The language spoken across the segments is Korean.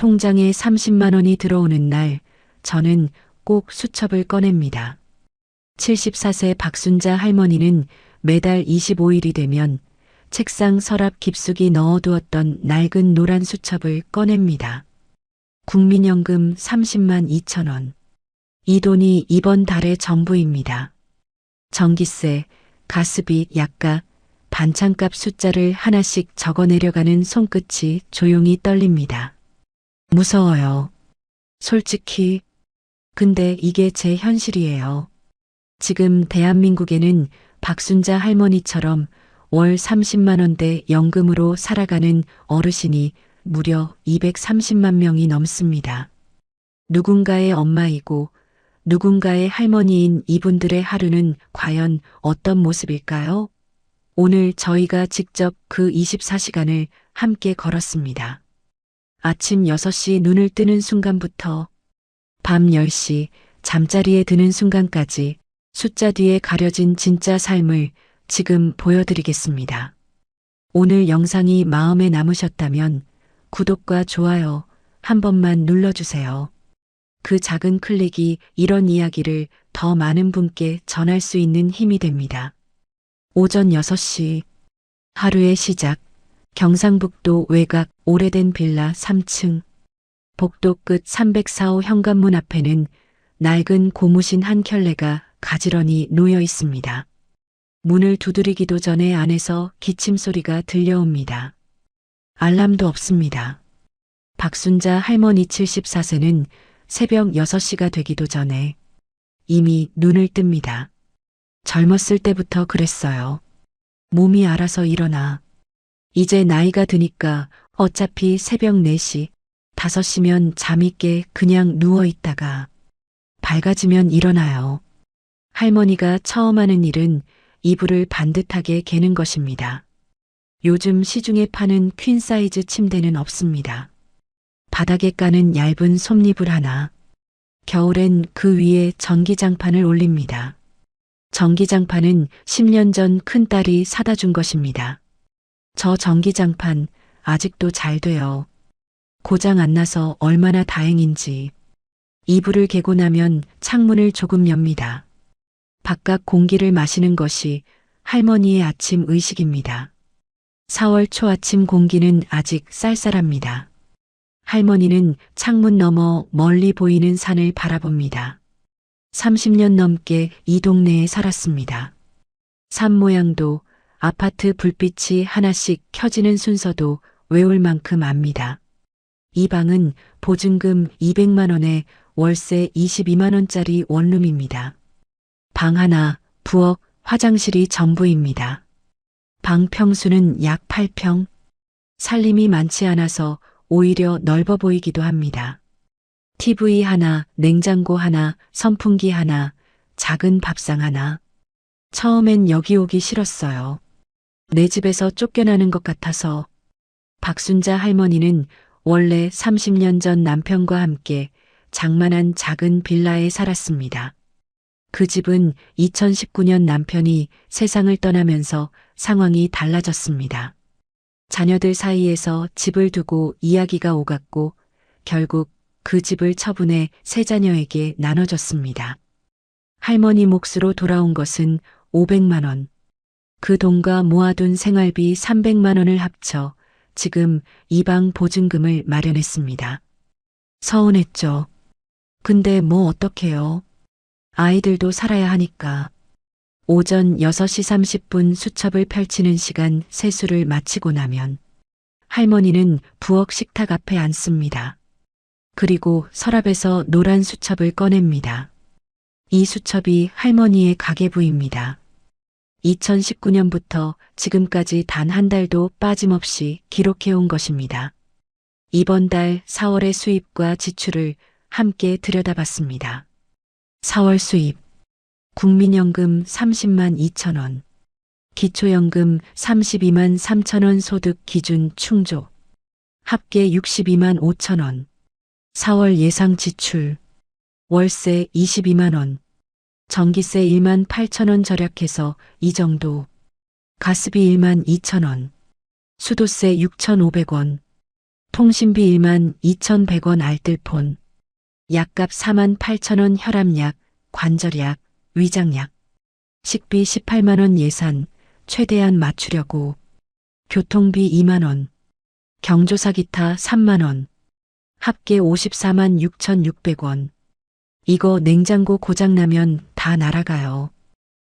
통장에 30만 원이 들어오는 날 저는 꼭 수첩을 꺼냅니다. 74세 박순자 할머니는 매달 25일이 되면 책상 서랍 깊숙이 넣어두었던 낡은 노란 수첩을 꺼냅니다. 국민연금 30만 2천 원. 이 돈이 이번 달의 전부입니다. 전기세, 가스비, 약가, 반찬값 숫자를 하나씩 적어 내려가는 손끝이 조용히 떨립니다. 무서워요. 솔직히. 근데 이게 제 현실이에요. 지금 대한민국에는 박순자 할머니처럼 월 30만 원대 연금으로 살아가는 어르신이 무려 230만 명이 넘습니다. 누군가의 엄마이고 누군가의 할머니인 이분들의 하루는 과연 어떤 모습일까요? 오늘 저희가 직접 그 24시간을 함께 걸었습니다. 아침 6시 눈을 뜨는 순간부터 밤 10시 잠자리에 드는 순간까지 숫자 뒤에 가려진 진짜 삶을 지금 보여드리겠습니다. 오늘 영상이 마음에 남으셨다면 구독과 좋아요 한 번만 눌러주세요. 그 작은 클릭이 이런 이야기를 더 많은 분께 전할 수 있는 힘이 됩니다. 오전 6시 하루의 시작. 경상북도 외곽 오래된 빌라 3층. 복도 끝 304호 현관문 앞에는 낡은 고무신 한 켤레가 가지런히 놓여 있습니다. 문을 두드리기도 전에 안에서 기침 소리가 들려옵니다. 알람도 없습니다. 박순자 할머니 74세는 새벽 6시가 되기도 전에 이미 눈을 뜹니다. 젊었을 때부터 그랬어요. 몸이 알아서 일어나. 이제 나이가 드니까 어차피 새벽 4시, 5시면 잠이 깨 그냥 누워 있다가 밝아지면 일어나요. 할머니가 처음 하는 일은 이불을 반듯하게 개는 것입니다. 요즘 시중에 파는 퀸 사이즈 침대는 없습니다. 바닥에 까는 얇은 솜이불 하나. 겨울엔 그 위에 전기장판을 올립니다. 전기장판은 10년 전 큰딸이 사다 준 것입니다. 저 전기장판 아직도 잘 돼요. 고장 안 나서 얼마나 다행인지. 이불을 개고 나면 창문을 조금 엽니다. 바깥 공기를 마시는 것이 할머니의 아침 의식입니다. 4월 초 아침 공기는 아직 쌀쌀합니다. 할머니는 창문 너머 멀리 보이는 산을 바라봅니다. 30년 넘게 이 동네에 살았습니다. 산 모양도 아파트 불빛이 하나씩 켜지는 순서도 외울 만큼 압니다. 이 방은 보증금 200만 원에 월세 22만 원짜리 원룸입니다. 방 하나, 부엌, 화장실이 전부입니다. 방 평수는 약 8평. 살림이 많지 않아서 오히려 넓어 보이기도 합니다. TV 하나, 냉장고 하나, 선풍기 하나, 작은 밥상 하나. 처음엔 여기 오기 싫었어요. 내 집에서 쫓겨나는 것 같아서. 박순자 할머니는 원래 30년 전 남편과 함께 장만한 작은 빌라에 살았습니다. 그 집은 2019년 남편이 세상을 떠나면서 상황이 달라졌습니다. 자녀들 사이에서 집을 두고 이야기가 오갔고 결국 그 집을 처분해 세 자녀에게 나눠줬습니다. 할머니 몫으로 돌아온 것은 500만 원. 그 돈과 모아둔 생활비 300만 원을 합쳐 지금 이 방 보증금을 마련했습니다. 서운했죠. 근데 뭐 어떡해요. 아이들도 살아야 하니까. 오전 6시 30분 수첩을 펼치는 시간 세수를 마치고 나면 할머니는 부엌 식탁 앞에 앉습니다. 그리고 서랍에서 노란 수첩을 꺼냅니다. 이 수첩이 할머니의 가계부입니다. 2019년부터 지금까지 단 한 달도 빠짐없이 기록해온 것입니다. 이번 달 4월의 수입과 지출을 함께 들여다봤습니다. 4월 수입. 국민연금 30만 2천 원. 기초연금 32만 3천 원 소득 기준 충족. 합계 62만 5천 원. 4월 예상 지출. 월세 22만 원. 전기세 1만 8천 원 절약해서 이 정도. 가스비 1만 2천 원. 수도세 6,500원. 통신비 1만 2,100원 알뜰폰, 약값 4만 8천원 혈압약, 관절약, 위장약, 식비 18만 원 예산, 최대한 맞추려고, 교통비 2만 원, 경조사 기타 3만 원, 합계 54만 6,600원. 이거 냉장고 고장나면 다 날아가요.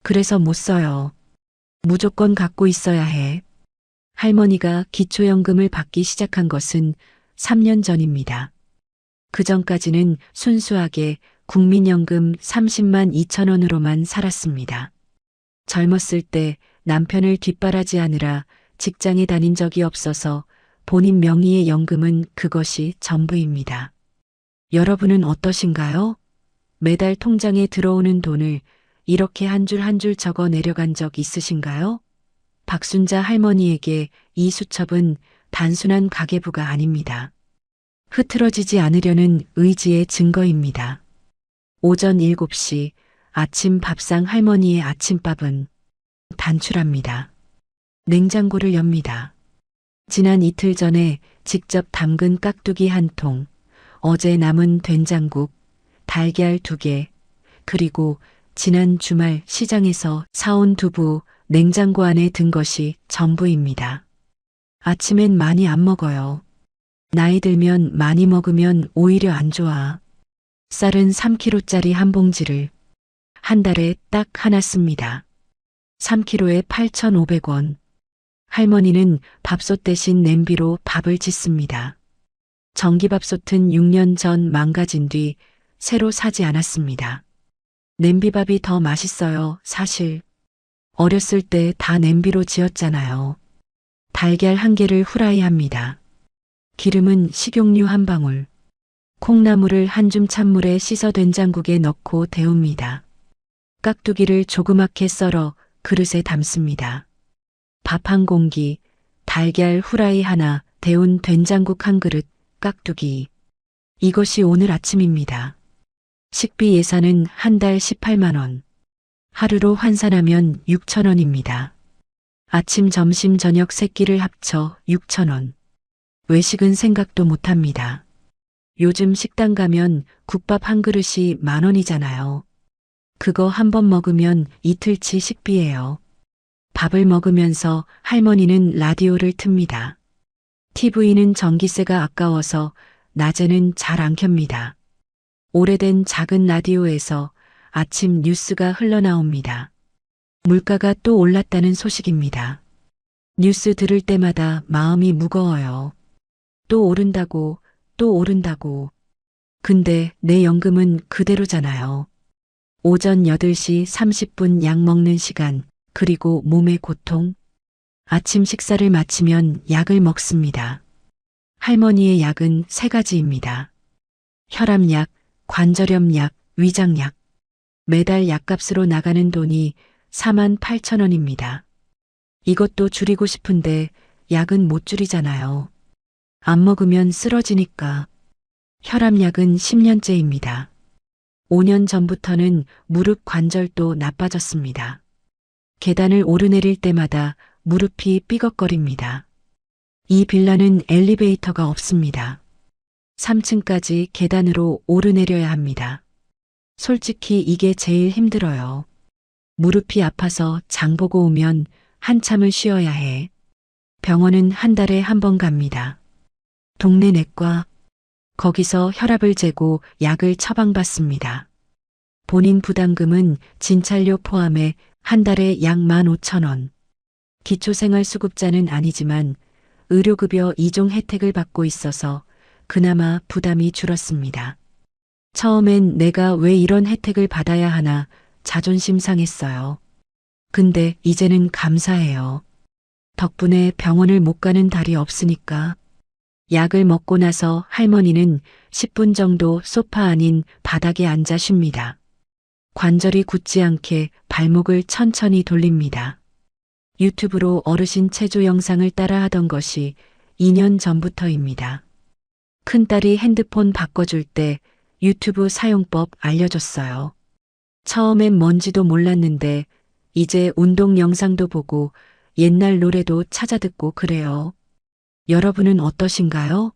그래서 못 써요. 무조건 갖고 있어야 해. 할머니가 기초연금을 받기 시작한 것은 3년 전입니다. 그 전까지는 순수하게 국민연금 30만 2천 원으로만 살았습니다. 젊었을 때 남편을 뒷바라지하느라 직장에 다닌 적이 없어서 본인 명의의 연금은 그것이 전부입니다. 여러분은 어떠신가요? 매달 통장에 들어오는 돈을 이렇게 한 줄 한 줄 적어 내려간 적 있으신가요? 박순자 할머니에게 이 수첩은 단순한 가계부가 아닙니다. 흐트러지지 않으려는 의지의 증거입니다. 오전 7시 아침 밥상 할머니의 아침밥은 단출합니다. 냉장고를 엽니다. 지난 이틀 전에 직접 담근 깍두기 한 통, 어제 남은 된장국, 달걀 2개, 그리고 지난 주말 시장에서 사온 두부, 냉장고 안에 든 것이 전부입니다. 아침엔 많이 안 먹어요. 나이 들면 많이 먹으면 오히려 안 좋아. 쌀은 3kg짜리 한 봉지를 한 달에 딱 하나 씁니다. 3kg에 8,500원. 할머니는 밥솥 대신 냄비로 밥을 짓습니다. 전기밥솥은 6년 전 망가진 뒤 새로 사지 않았습니다. 냄비밥이 더 맛있어요, 사실. 어렸을 때 다 냄비로 지었잖아요. 달걀 1개를 후라이합니다. 기름은 식용유 한 방울. 콩나물을 한 줌 찬물에 씻어 된장국에 넣고 데웁니다. 깍두기를 조그맣게 썰어 그릇에 담습니다. 밥 한 공기, 달걀 후라이 하나, 데운 된장국 한 그릇, 깍두기. 이것이 오늘 아침입니다. 식비 예산은 한 달 18만 원. 하루로 환산하면 6천 원입니다. 아침, 점심, 저녁 3끼를 합쳐 6천 원. 외식은 생각도 못합니다. 요즘 식당 가면 국밥 한 그릇이 10,000원이잖아요. 그거 한 번 먹으면 이틀치 식비예요. 밥을 먹으면서 할머니는 라디오를 틉니다. TV는 전기세가 아까워서 낮에는 잘 안 켭니다. 오래된 작은 라디오에서 아침 뉴스가 흘러나옵니다. 물가가 또 올랐다는 소식입니다. 뉴스 들을 때마다 마음이 무거워요. 또 오른다고, 또 오른다고. 근데 내 연금은 그대로잖아요. 오전 8시 30분 약 먹는 시간, 그리고 몸의 고통. 아침 식사를 마치면 약을 먹습니다. 할머니의 약은 3가지입니다. 혈압약, 관절염약, 위장약. 매달 약값으로 나가는 돈이 4만 8천 원입니다. 이것도 줄이고 싶은데 약은 못 줄이잖아요. 안 먹으면 쓰러지니까. 혈압약은 10년째입니다. 5년 전부터는 무릎 관절도 나빠졌습니다. 계단을 오르내릴 때마다 무릎이 삐걱거립니다. 이 빌라는 엘리베이터가 없습니다. 3층까지 계단으로 오르내려야 합니다. 솔직히 이게 제일 힘들어요. 무릎이 아파서 장 보고 오면 한참을 쉬어야 해. 병원은 한 달에 한 번 갑니다. 동네 내과. 거기서 혈압을 재고 약을 처방받습니다. 본인 부담금은 진찰료 포함해 한 달에 약 15,000원. 기초생활수급자는 아니지만 의료급여 2종 혜택을 받고 있어서 그나마 부담이 줄었습니다. 처음엔 내가 왜 이런 혜택을 받아야 하나 자존심 상했어요. 근데 이제는 감사해요. 덕분에 병원을 못 가는 달이 없으니까. 약을 먹고 나서 할머니는 10분 정도 소파 아닌 바닥에 앉아 쉽니다. 관절이 굳지 않게 발목을 천천히 돌립니다. 유튜브로 어르신 체조 영상을 따라 하던 것이 2년 전부터입니다. 큰딸이 핸드폰 바꿔줄 때 유튜브 사용법 알려줬어요. 처음엔 뭔지도 몰랐는데 이제 운동 영상도 보고 옛날 노래도 찾아 듣고 그래요. 여러분은 어떠신가요?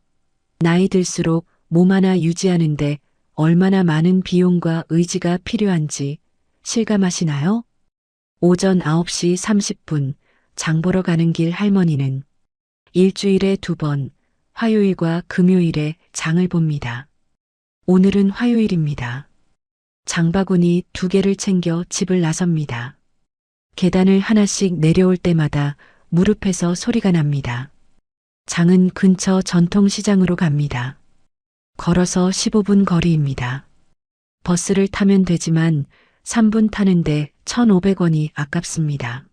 나이 들수록 몸 하나 유지하는데 얼마나 많은 비용과 의지가 필요한지 실감하시나요? 오전 9시 30분 장 보러 가는 길 할머니는 일주일에 2번 화요일과 금요일에 장을 봅니다. 오늘은 화요일입니다. 장바구니 2개를 챙겨 집을 나섭니다. 계단을 하나씩 내려올 때마다 무릎에서 소리가 납니다. 장은 근처 전통시장으로 갑니다. 걸어서 15분 거리입니다. 버스를 타면 되지만 3분 타는데 1,500원이 아깝습니다.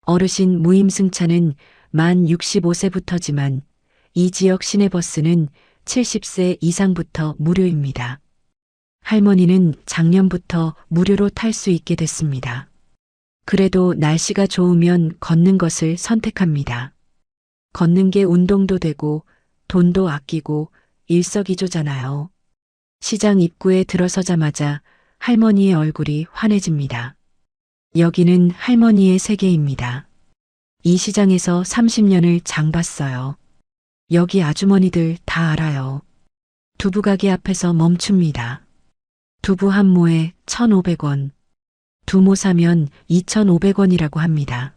어르신 무임승차는 만 65세부터지만 이 지역 시내버스는 70세 이상부터 무료입니다. 할머니는 작년부터 무료로 탈 수 있게 됐습니다. 그래도 날씨가 좋으면 걷는 것을 선택합니다. 걷는 게 운동도 되고 돈도 아끼고 일석이조잖아요. 시장 입구에 들어서자마자 할머니의 얼굴이 환해집니다. 여기는 할머니의 세계입니다. 이 시장에서 30년을 장 봤어요. 여기 아주머니들 다 알아요. 두부가게 앞에서 멈춥니다. 두부 한 모에 1,500원. 두 모 사면 2,500원이라고 합니다.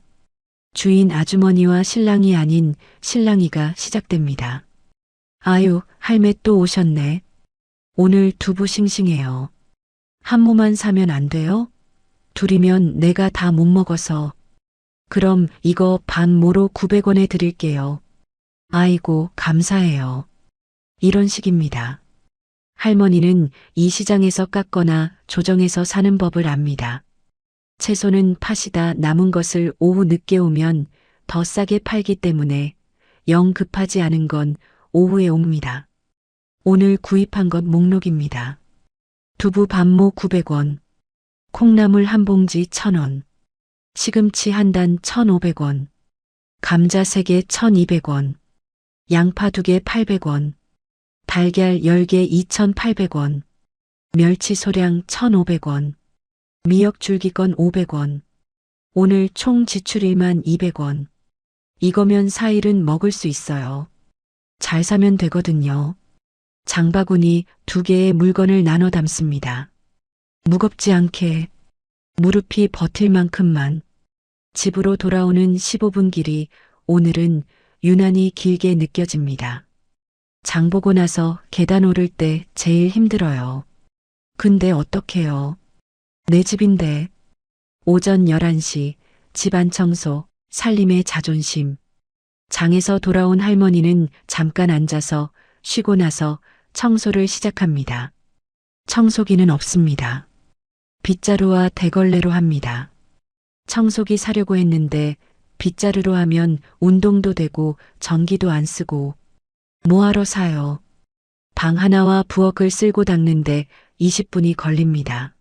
주인 아주머니와 신랑이 아닌 신랑이가 시작됩니다. 아유, 할매 또 오셨네. 오늘 두부 싱싱해요. 한 모만 사면 안 돼요? 둘이면 내가 다 못 먹어서. 그럼 이거 반 모로 900원에 드릴게요. 아이고, 감사해요. 이런 식입니다. 할머니는 이 시장에서 깎거나 조정해서 사는 법을 압니다. 채소는 파시다 남은 것을 오후 늦게 오면 더 싸게 팔기 때문에 영 급하지 않은 건 오후에 옵니다. 오늘 구입한 것 목록입니다. 두부 반모 900원, 콩나물 한 봉지 1,000원, 시금치 한 단 1,500원, 감자 3개 1,200원, 양파 2개 800원, 달걀 10개 2,800원, 멸치 소량 1,500원, 미역 줄기건 500원. 오늘 총 지출 1만 200원. 이거면 4일은 먹을 수 있어요. 잘 사면 되거든요. 장바구니 2개의 물건을 나눠 담습니다. 무겁지 않게 무릎이 버틸 만큼만. 집으로 돌아오는 15분 길이 오늘은 유난히 길게 느껴집니다. 장 보고 나서 계단 오를 때 제일 힘들어요. 근데 어떡해요. 내 집인데. 오전 11시 집안 청소, 살림의 자존심. 장에서 돌아온 할머니는 잠깐 앉아서 쉬고 나서 청소를 시작합니다. 청소기는 없습니다. 빗자루와 대걸레로 합니다. 청소기 사려고 했는데 빗자루로 하면 운동도 되고 전기도 안 쓰고 뭐하러 사요. 방 하나와 부엌을 쓸고 닦는데 20분이 걸립니다.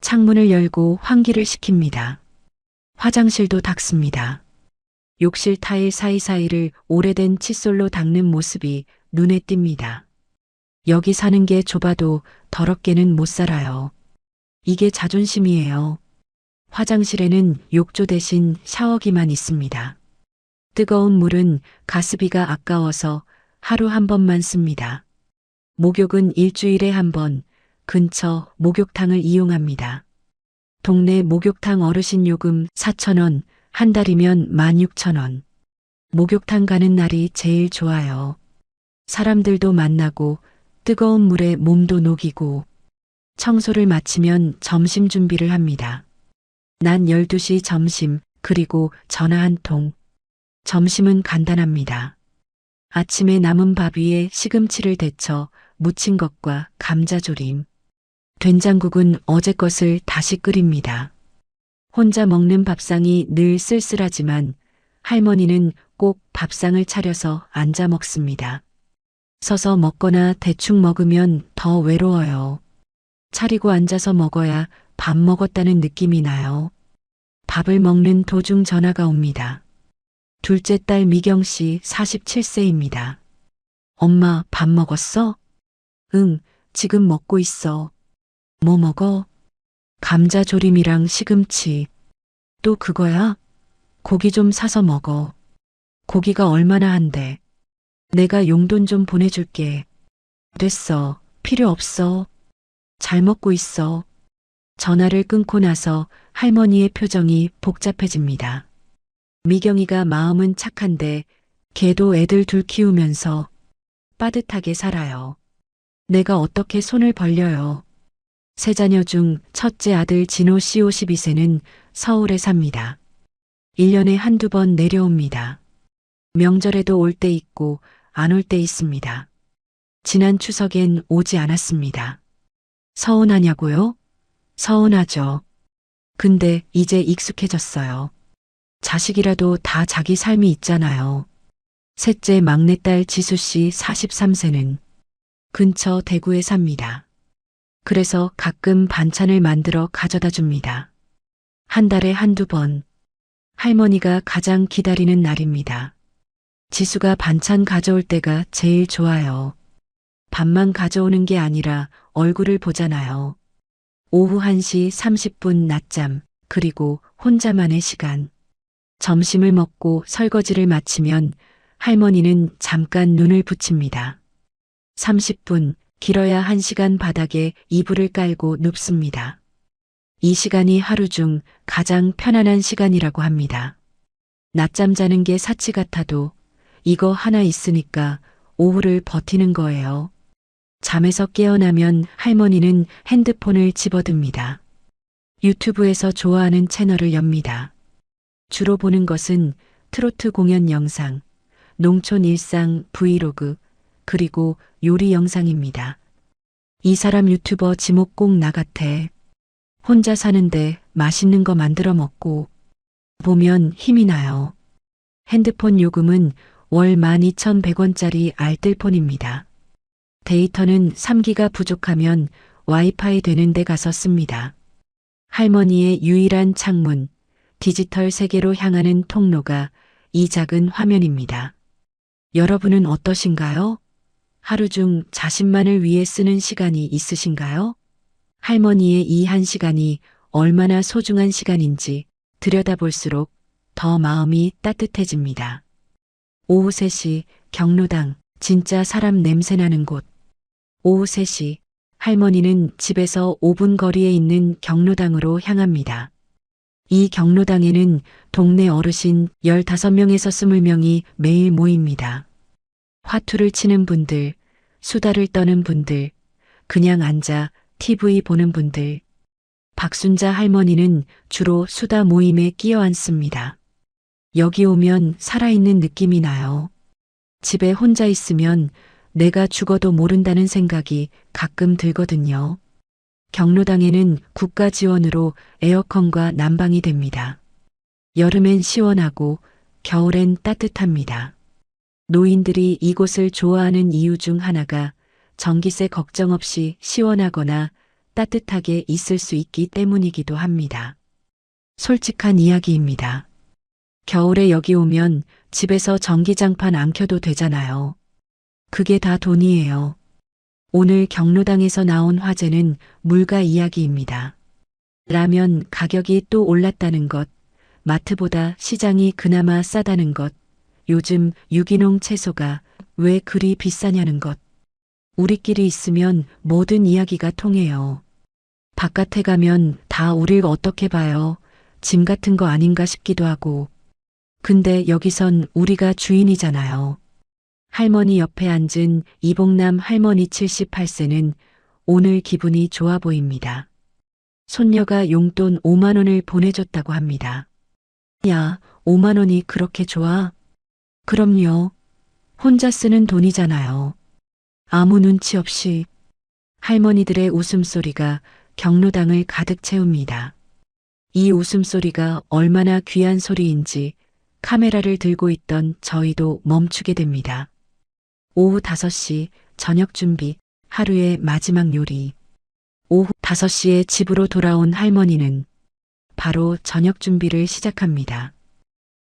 창문을 열고 환기를 시킵니다. 화장실도 닦습니다. 욕실 타일 사이사이를 오래된 칫솔로 닦는 모습이 눈에 띕니다. 여기 사는 게 좁아도 더럽게는 못 살아요. 이게 자존심이에요. 화장실에는 욕조 대신 샤워기만 있습니다. 뜨거운 물은 가스비가 아까워서 하루 한 번만 씁니다. 목욕은 일주일에 한 번 근처 목욕탕을 이용합니다. 동네 목욕탕 어르신 요금 4,000원, 한 달이면 16,000원. 목욕탕 가는 날이 제일 좋아요. 사람들도 만나고 뜨거운 물에 몸도 녹이고 청소를 마치면 점심 준비를 합니다. 낮 12시 점심, 그리고 전화 한 통. 점심은 간단합니다. 아침에 남은 밥 위에 시금치를 데쳐 무친 것과 감자조림. 된장국은 어제 것을 다시 끓입니다. 혼자 먹는 밥상이 늘 쓸쓸하지만 할머니는 꼭 밥상을 차려서 앉아 먹습니다. 서서 먹거나 대충 먹으면 더 외로워요. 차리고 앉아서 먹어야 밥 먹었다는 느낌이 나요. 밥을 먹는 도중 전화가 옵니다. 둘째 딸 미경 씨 47세입니다. 엄마 밥 먹었어? 응, 지금 먹고 있어. 뭐 먹어? 감자조림이랑 시금치. 또 그거야? 고기 좀 사서 먹어. 고기가 얼마나 한대? 내가 용돈 좀 보내줄게. 됐어. 필요 없어. 잘 먹고 있어. 전화를 끊고 나서 할머니의 표정이 복잡해집니다. 미경이가 마음은 착한데 걔도 애들 둘 키우면서 빠듯하게 살아요. 내가 어떻게 손을 벌려요. 세 자녀 중 첫째 아들 진호 씨 52세는 서울에 삽니다. 1년에 한두 번 내려옵니다. 명절에도 올 때 있고 안 올 때 있습니다. 지난 추석엔 오지 않았습니다. 서운하냐고요? 서운하죠. 근데 이제 익숙해졌어요. 자식이라도 다 자기 삶이 있잖아요. 셋째 막내딸 지수 씨 43세는 근처 대구에 삽니다. 그래서 가끔 반찬을 만들어 가져다 줍니다. 한 달에 한두 번. 할머니가 가장 기다리는 날입니다. 지수가 반찬 가져올 때가 제일 좋아요. 밥만 가져오는 게 아니라 얼굴을 보잖아요. 오후 1시 30분 낮잠, 그리고 혼자만의 시간. 점심을 먹고 설거지를 마치면 할머니는 잠깐 눈을 붙입니다. 30분, 길어야 1시간 바닥에 이불을 깔고 눕습니다. 이 시간이 하루 중 가장 편안한 시간이라고 합니다. 낮잠 자는 게 사치 같아도 이거 하나 있으니까 오후를 버티는 거예요. 잠에서 깨어나면 할머니는 핸드폰을 집어듭니다. 유튜브에서 좋아하는 채널을 엽니다. 주로 보는 것은 트로트 공연 영상, 농촌 일상 브이로그, 그리고 요리 영상입니다. 이 사람 유튜버 지목 꼭 나 같아. 혼자 사는데 맛있는 거 만들어 먹고 보면 힘이 나요. 핸드폰 요금은 월 12,100원짜리 알뜰폰입니다. 데이터는 3기가 부족하면 와이파이 되는 데 가서 씁니다. 할머니의 유일한 창문, 디지털 세계로 향하는 통로가 이 작은 화면입니다. 여러분은 어떠신가요? 하루 중 자신만을 위해 쓰는 시간이 있으신가요? 할머니의 이 한 시간이 얼마나 소중한 시간인지 들여다볼수록 더 마음이 따뜻해집니다. 오후 3시 경로당, 진짜 사람 냄새나는 곳. 오후 3시 할머니는 집에서 5분 거리에 있는 경로당으로 향합니다. 이 경로당에는 동네 어르신 15명에서 20명이 매일 모입니다. 화투를 치는 분들, 수다를 떠는 분들, 그냥 앉아 TV 보는 분들. 박순자 할머니는 주로 수다 모임에 끼어 앉습니다. 여기 오면 살아있는 느낌이 나요. 집에 혼자 있으면 내가 죽어도 모른다는 생각이 가끔 들거든요. 경로당에는 국가 지원으로 에어컨과 난방이 됩니다. 여름엔 시원하고 겨울엔 따뜻합니다. 노인들이 이곳을 좋아하는 이유 중 하나가 전기세 걱정 없이 시원하거나 따뜻하게 있을 수 있기 때문이기도 합니다. 솔직한 이야기입니다. 겨울에 여기 오면 집에서 전기장판 안 켜도 되잖아요. 그게 다 돈이에요. 오늘 경로당에서 나온 화제는 물가 이야기입니다. 라면 가격이 또 올랐다는 것, 마트보다 시장이 그나마 싸다는 것, 요즘 유기농 채소가 왜 그리 비싸냐는 것. 우리끼리 있으면 모든 이야기가 통해요. 바깥에 가면 다 우릴 어떻게 봐요. 짐 같은 거 아닌가 싶기도 하고. 근데 여기선 우리가 주인이잖아요. 할머니 옆에 앉은 이봉남 할머니 78세는 오늘 기분이 좋아 보입니다. 손녀가 용돈 5만 원을 보내줬다고 합니다. 야, 5만 원이 그렇게 좋아? 그럼요. 혼자 쓰는 돈이잖아요. 아무 눈치 없이. 할머니들의 웃음소리가 경로당을 가득 채웁니다. 이 웃음소리가 얼마나 귀한 소리인지 카메라를 들고 있던 저희도 멈추게 됩니다. 오후 5시 저녁 준비, 하루의 마지막 요리. 오후 5시에 집으로 돌아온 할머니는 바로 저녁 준비를 시작합니다.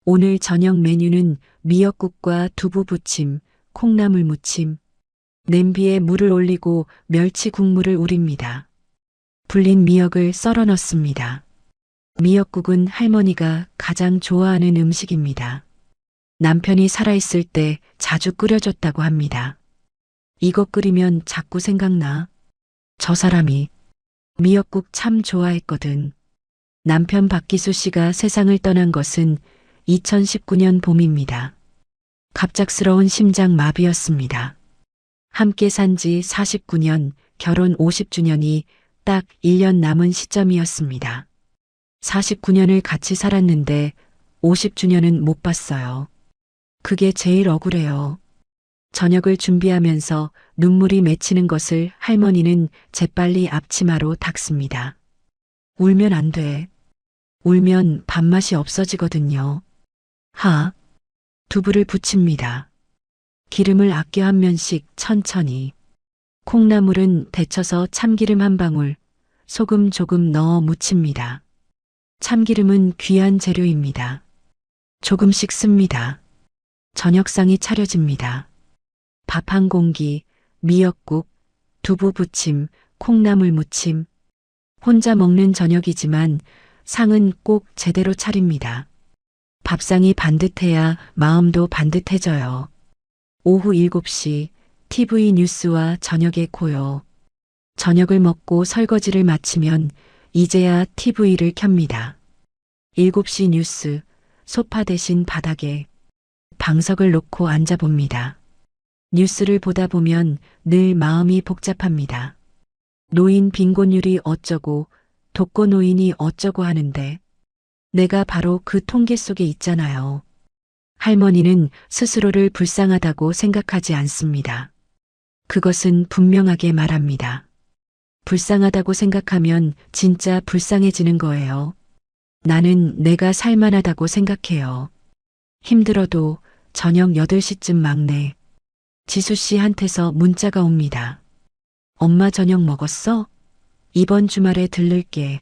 오늘 저녁 메뉴는 미역국과 두부 부침, 콩나물 무침. 냄비에 물을 올리고 멸치 국물을 우립니다. 불린 미역을 썰어 넣습니다. 미역국은 할머니가 가장 좋아하는 음식입니다. 남편이 살아있을 때 자주 끓여줬다고 합니다. 이거 끓이면 자꾸 생각나. 저 사람이 미역국 참 좋아했거든. 남편 박기수 씨가 세상을 떠난 것은 2019년 봄입니다. 갑작스러운 심장 마비였습니다. 함께 산 지 49년, 결혼 50주년이 딱 1년 남은 시점이었습니다. 49년을 같이 살았는데 50주년은 못 봤어요. 그게 제일 억울해요. 저녁을 준비하면서 눈물이 맺히는 것을 할머니는 재빨리 앞치마로 닦습니다. 울면 안 돼. 울면 밥맛이 없어지거든요. 두부를 부칩니다. 기름을 아껴 한 면씩 천천히. 콩나물은 데쳐서 참기름 한 방울, 소금 조금 넣어 무칩니다. 참기름은 귀한 재료입니다. 조금씩 씁니다. 저녁상이 차려집니다. 밥 한 공기, 미역국, 두부 부침, 콩나물 무침. 혼자 먹는 저녁이지만 상은 꼭 제대로 차립니다. 밥상이 반듯해야 마음도 반듯해져요. 오후 7시 TV 뉴스와 저녁의 고요. 저녁을 먹고 설거지를 마치면 이제야 TV를 켭니다. 7시 뉴스, 소파 대신 바닥에 방석을 놓고 앉아봅니다. 뉴스를 보다 보면 늘 마음이 복잡합니다. 노인 빈곤율이 어쩌고 독거노인이 어쩌고 하는데 내가 바로 그 통계 속에 있잖아요. 할머니는 스스로를 불쌍하다고 생각하지 않습니다. 그것은 분명하게 말합니다. 불쌍하다고 생각하면 진짜 불쌍해지는 거예요. 나는 내가 살만하다고 생각해요. 힘들어도 저녁 8시쯤 막내 지수 씨한테서 문자가 옵니다. 엄마 저녁 먹었어? 이번 주말에 들를게.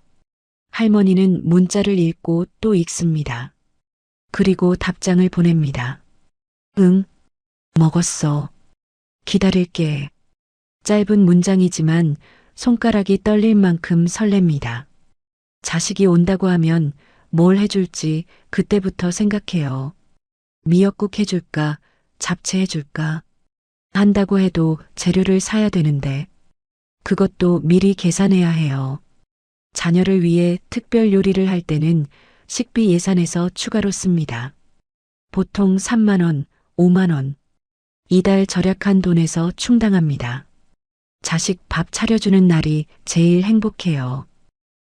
할머니는 문자를 읽고 또 읽습니다. 그리고 답장을 보냅니다. 응, 먹었어. 기다릴게. 짧은 문장이지만 손가락이 떨릴 만큼 설렙니다. 자식이 온다고 하면 뭘 해줄지 그때부터 생각해요. 미역국 해줄까? 잡채 해줄까? 한다고 해도 재료를 사야 되는데 그것도 미리 계산해야 해요. 자녀를 위해 특별 요리를 할 때는 식비 예산에서 추가로 씁니다. 보통 3만 원, 5만 원. 이달 절약한 돈에서 충당합니다. 자식 밥 차려주는 날이 제일 행복해요.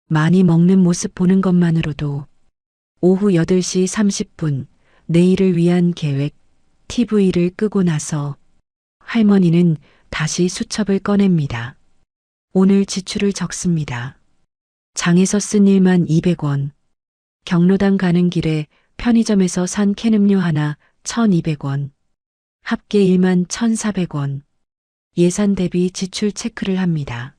많이 먹는 모습 보는 것만으로도. 오후 8시 30분 내일을 위한 계획 TV를 끄고 나서 할머니는 다시 수첩을 꺼냅니다. 오늘 지출을 적습니다. 장에서 쓴 1만 200원. 경로당 가는 길에 편의점에서 산 캔음료 하나 1,200원. 합계 1만 1,400원. 예산 대비 지출 체크를 합니다.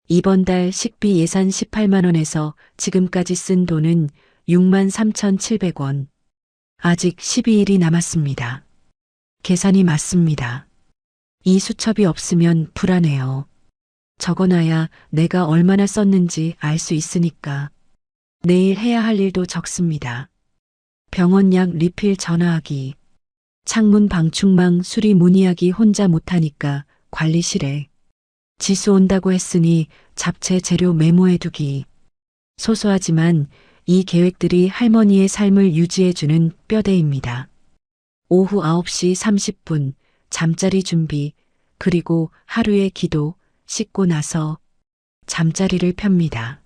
이번 달 식비 예산 18만 원에서 지금까지 쓴 돈은 6만 3,700원. 아직 12일이 남았습니다. 계산이 맞습니다. 이 수첩이 없으면 불안해요. 적어놔야 내가 얼마나 썼는지 알 수 있으니까. 내일 해야 할 일도 적습니다. 병원 약 리필 전화하기. 창문 방충망 수리 문의하기 혼자 못하니까 관리실에. 지수 온다고 했으니 잡채 재료 메모해두기. 소소하지만 이 계획들이 할머니의 삶을 유지해주는 뼈대입니다. 오후 9시 30분 잠자리 준비, 그리고 하루의 기도, 씻고 나서 잠자리를 펴니다.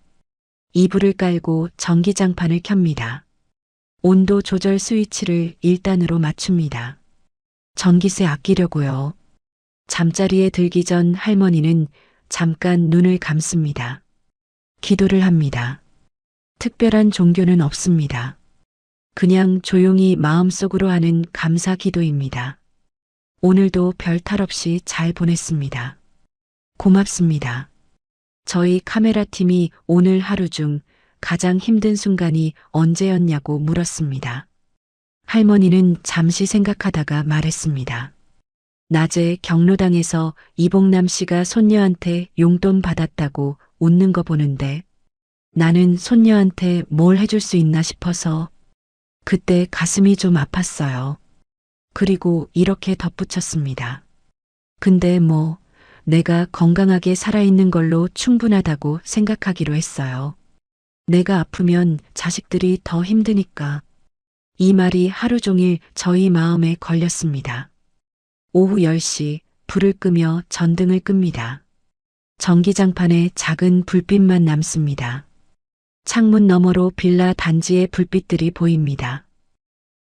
이불을 깔고 전기장판을 켭니다. 온도 조절 스위치를 1단으로 맞춥니다. 전기세 아끼려고요. 잠자리에 들기 전 할머니는 잠깐 눈을 감습니다. 기도를 합니다. 특별한 종교는 없습니다. 그냥 조용히 마음속으로 하는 감사 기도입니다. 오늘도 별 탈 없이 잘 보냈습니다. 고맙습니다. 저희 카메라 팀이 오늘 하루 중 가장 힘든 순간이 언제였냐고 물었습니다. 할머니는 잠시 생각하다가 말했습니다. 낮에 경로당에서 이봉남 씨가 손녀한테 용돈 받았다고 웃는 거 보는데 나는 손녀한테 뭘 해줄 수 있나 싶어서 그때 가슴이 좀 아팠어요. 그리고 이렇게 덧붙였습니다. 근데 뭐, 내가 건강하게 살아있는 걸로 충분하다고 생각하기로 했어요. 내가 아프면 자식들이 더 힘드니까. 이 말이 하루 종일 저희 마음에 걸렸습니다. 오후 10시 불을 끄며 전등을 끕니다. 전기장판에 작은 불빛만 남습니다. 창문 너머로 빌라 단지의 불빛들이 보입니다.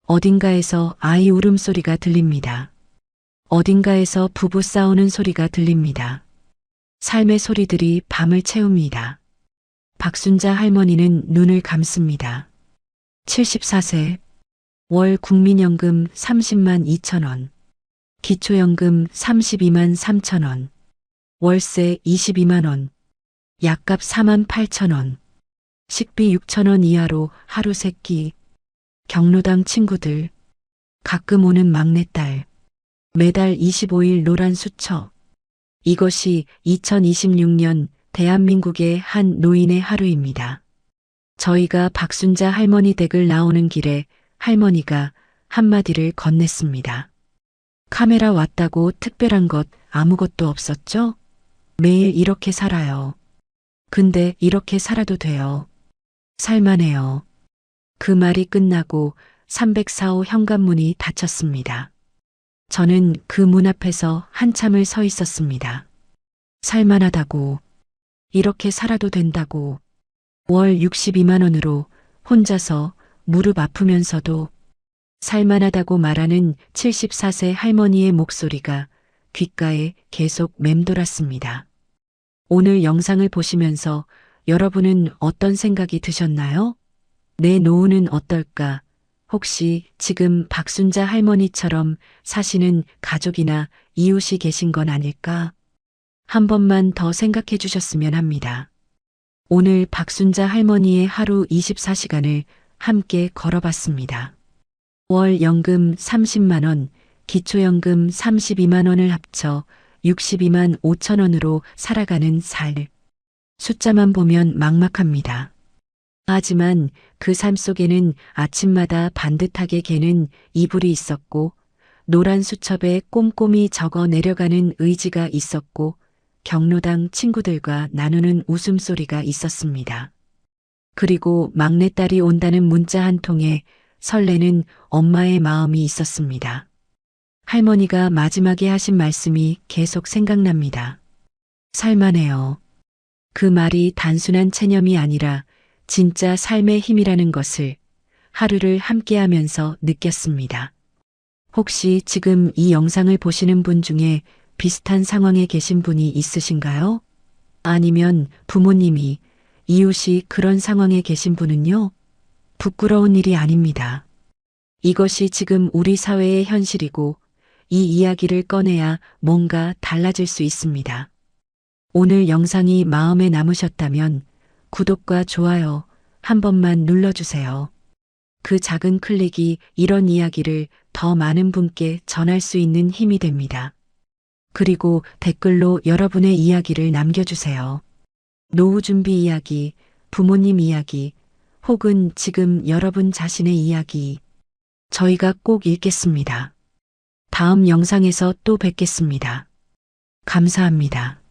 어딘가에서 아이 울음소리가 들립니다. 어딘가에서 부부 싸우는 소리가 들립니다. 삶의 소리들이 밤을 채웁니다. 박순자 할머니는 눈을 감습니다. 74세, 월 국민연금 30만 2천 원, 기초연금 32만 3천 원, 월세 22만 원, 약값 4만 8천 원, 식비 6천 원 이하로 하루 세 끼, 경로당 친구들, 가끔 오는 막내딸, 매달 25일 노란 수첩. 이것이 2026년 대한민국의 한 노인의 하루입니다. 저희가 박순자 할머니 댁을 나오는 길에 할머니가 한마디를 건넸습니다. 카메라 왔다고 특별한 것 아무것도 없었죠? 매일 이렇게 살아요. 근데 이렇게 살아도 돼요. 살만해요. 그 말이 끝나고 304호 현관문이 닫혔습니다. 저는 그 문 앞에서 한참을 서 있었습니다. 살만하다고, 이렇게 살아도 된다고, 월 62만 원으로 혼자서 무릎 아프면서도 살만하다고 말하는 74세 할머니의 목소리가 귓가에 계속 맴돌았습니다. 오늘 영상을 보시면서 여러분은 어떤 생각이 드셨나요? 내 노후는 어떨까? 혹시 지금 박순자 할머니처럼 사시는 가족이나 이웃이 계신 건 아닐까? 한 번만 더 생각해 주셨으면 합니다. 오늘 박순자 할머니의 하루 24시간을 함께 걸어봤습니다. 월 연금 30만 원, 기초연금 32만 원을 합쳐 62만 5천 원으로 살아가는 살. 숫자만 보면 막막합니다. 하지만 그 삶 속에는 아침마다 반듯하게 개는 이불이 있었고 노란 수첩에 꼼꼼히 적어 내려가는 의지가 있었고 경로당 친구들과 나누는 웃음소리가 있었습니다. 그리고 막내딸이 온다는 문자 한 통에 설레는 엄마의 마음이 있었습니다. 할머니가 마지막에 하신 말씀이 계속 생각납니다. 살만해요. 그 말이 단순한 체념이 아니라 진짜 삶의 힘이라는 것을 하루를 함께하면서 느꼈습니다. 혹시 지금 이 영상을 보시는 분 중에 비슷한 상황에 계신 분이 있으신가요? 아니면 부모님이, 이웃이 그런 상황에 계신 분은요? 부끄러운 일이 아닙니다. 이것이 지금 우리 사회의 현실이고 이 이야기를 꺼내야 뭔가 달라질 수 있습니다. 오늘 영상이 마음에 남으셨다면 구독과 좋아요 한 번만 눌러주세요. 그 작은 클릭이 이런 이야기를 더 많은 분께 전할 수 있는 힘이 됩니다. 그리고 댓글로 여러분의 이야기를 남겨주세요. 노후 준비 이야기, 부모님 이야기, 혹은 지금 여러분 자신의 이야기. 저희가 꼭 읽겠습니다. 다음 영상에서 또 뵙겠습니다. 감사합니다.